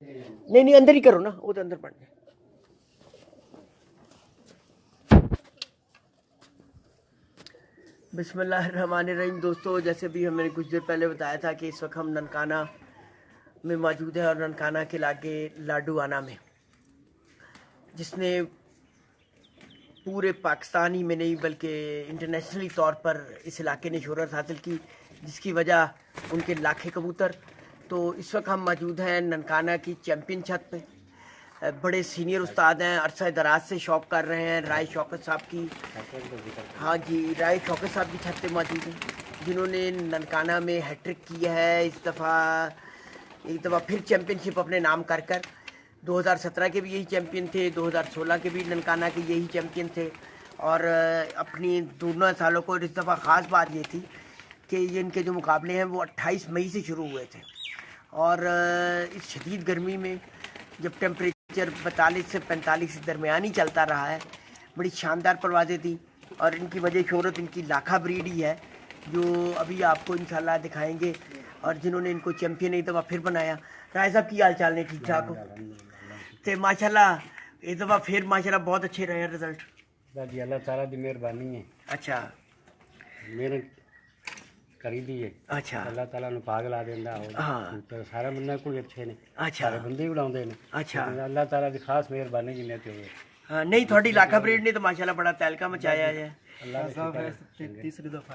नहीं नहीं अंदर ही करो ना, वो तो अंदर पड़ जाए। बिस्मिल्लाहिर्रहमानिर्रहीम। दोस्तों, जैसे भी हमने कुछ देर पहले बताया था कि इस वक्त हम ननकाना में मौजूद है और ननकाना के लागे लाडूआना में, जिसने पूरे पाकिस्तान ही में नहीं बल्कि इंटरनेशनली तौर पर इस इलाके ने शोहरत हासिल की, जिसकी वजह उनके लाखे कबूतर। तो इस वक्त हम मौजूद हैं ननकाना की चैम्पियन छत पे। बड़े सीनियर उस्ताद हैं, अरसा दराज से शौक कर रहे हैं, राय शौकत साहब की। हाँ जी, राय शौकत साहब की छत पे मौजूद हैं, जिन्होंने ननकाना में हैट्रिक किया है। इस दफ़ा एक दफ़ा फिर चैम्पियनशिप अपने नाम कर 2017 के भी यही चैम्पियन थे, 2016 के भी ननकाना के यही चैम्पियन थे। और अपनी दोनों सालों को इस दफ़ा ख़ास बात ये थी कि ये इनके जो मुकाबले हैं वो 28 मई से शुरू हुए थे। और इस शदीद गर्मी में जब टेम्परेचर 42 से 45 के दरमियान ही चलता रहा है, बड़ी शानदार परवाज़ें थी। और इनकी वजह शोहरत इनकी लाखा ब्रीड ही है, जो अभी आपको इंशाल्लाह दिखाएंगे। और जिन्होंने इनको चैम्पियन एक दफ़ा फिर बनाया। राय साहब की हाल चाल ने ठीक ठाक हो? तो माशाल्लाह इस दफ़ा फिर माशाल्लाह बहुत अच्छे रहे रिजल्ट। जी अल्लाह ताला की मेहरबानी है। अच्छा, मेहनत करी दी है। अच्छा, अल्लाह ताला ने पाग ला देंदा हो। हाँ, तो सारे बंदे कोई अच्छे ने, अच्छा, सारे बंदे ही उड़ाउंदे ने। अच्छा, लेकिन अल्लाह ताला की खास मेहरबानी जिन्ने ते होए। हाँ। नहीं, थोड़ी लाखा ब्रीड ने तो माशाल्लाह बड़ा तहलका मचाया है। अल्लाह ने तीसरी दफा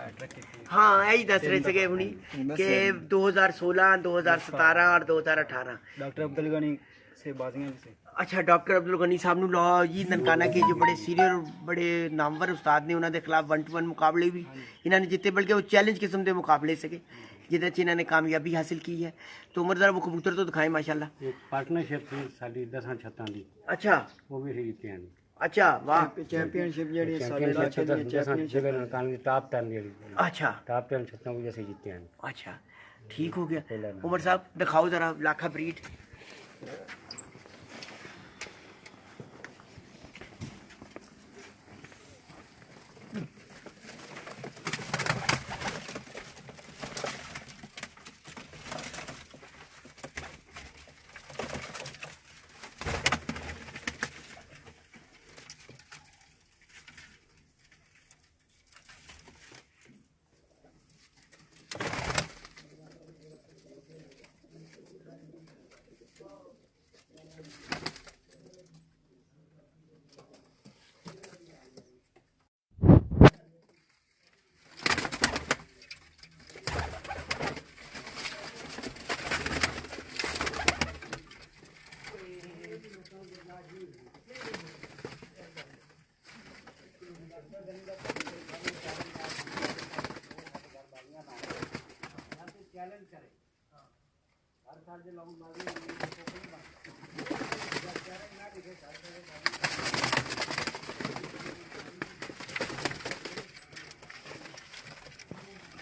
हाँ, यही दस रहे थे हुनी कि 2016, 2017 और 2018 डॉक्टर अब्दुल गनी से बाजियां से। अच्छा, डॉक्टर अब्दुल गनी साहब ने लॉ जी ननकाना के जो बड़े सीनियर बड़े नामवर उस्ताद ने, उन्होंने खिलाफ 1-1 मुकाबले भी इन्होंने जीते, बल्कि वो चैलेंज किस्म के मुकाबले सके जिहदे च इन्होंने कामयाबी हासिल की है। तो उमर जरा वो कबूतर तो दिखाएं माशाल्लाह। एक पार्टनरशिप थी साडी 10 छत्तां दी, अच्छा, वो भी ही जीते हैं। अच्छा, वाह, चैंपियनशिप जेडी साडे चैंपियनशिप इलाके दी चैंपियनशिप जगह कान की टॉप 10 जेडी अच्छा, टॉप 10 छत्तां भी जैसे जीते हैं। अच्छा, ठीक हो गया। उमर साहब दिखाओ जरा लाखा ब्रीड।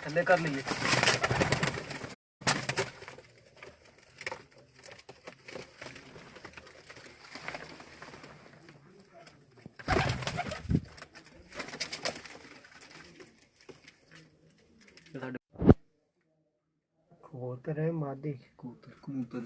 थल्ले कर लिए। कबूतर है मादी, कबूतर कबूतर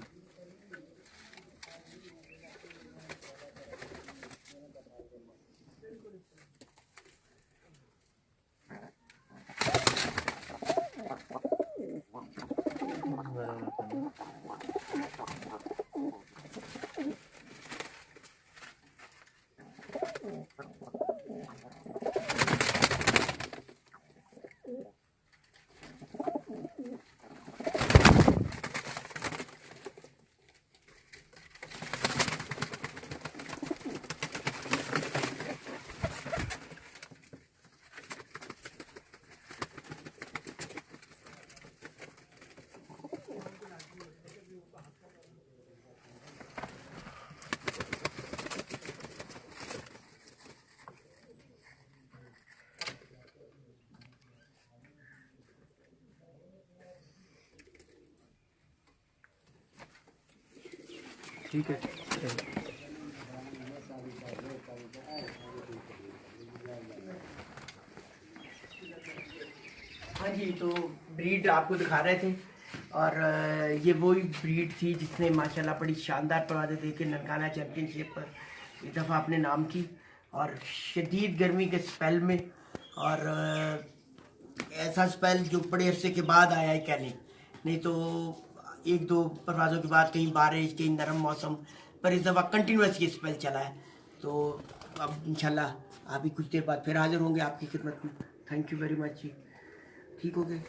ठीक है। हाँ जी, तो ब्रीड आपको दिखा रहे थे। और ये वही ब्रीड थी जिसने माशाल्लाह बड़ी शानदार परवाज़ें दे के ननकाना चैम्पियनशिप पर इस दफ़ा अपने नाम की, और शदीद गर्मी के स्पेल में, और ऐसा स्पेल जो बड़े अरसे के बाद आया है कहने, नहीं तो एक दो परवाज़ों के बाद कहीं बारिश कहीं नरम मौसम, पर इस दफ़ा कंटिन्यूस ये स्पेल चला है। तो अब इंशाल्लाह अभी कुछ देर बाद फिर हाजिर होंगे आपकी खिदमत में। थैंक यू वेरी मच जी। ठीक हो गए।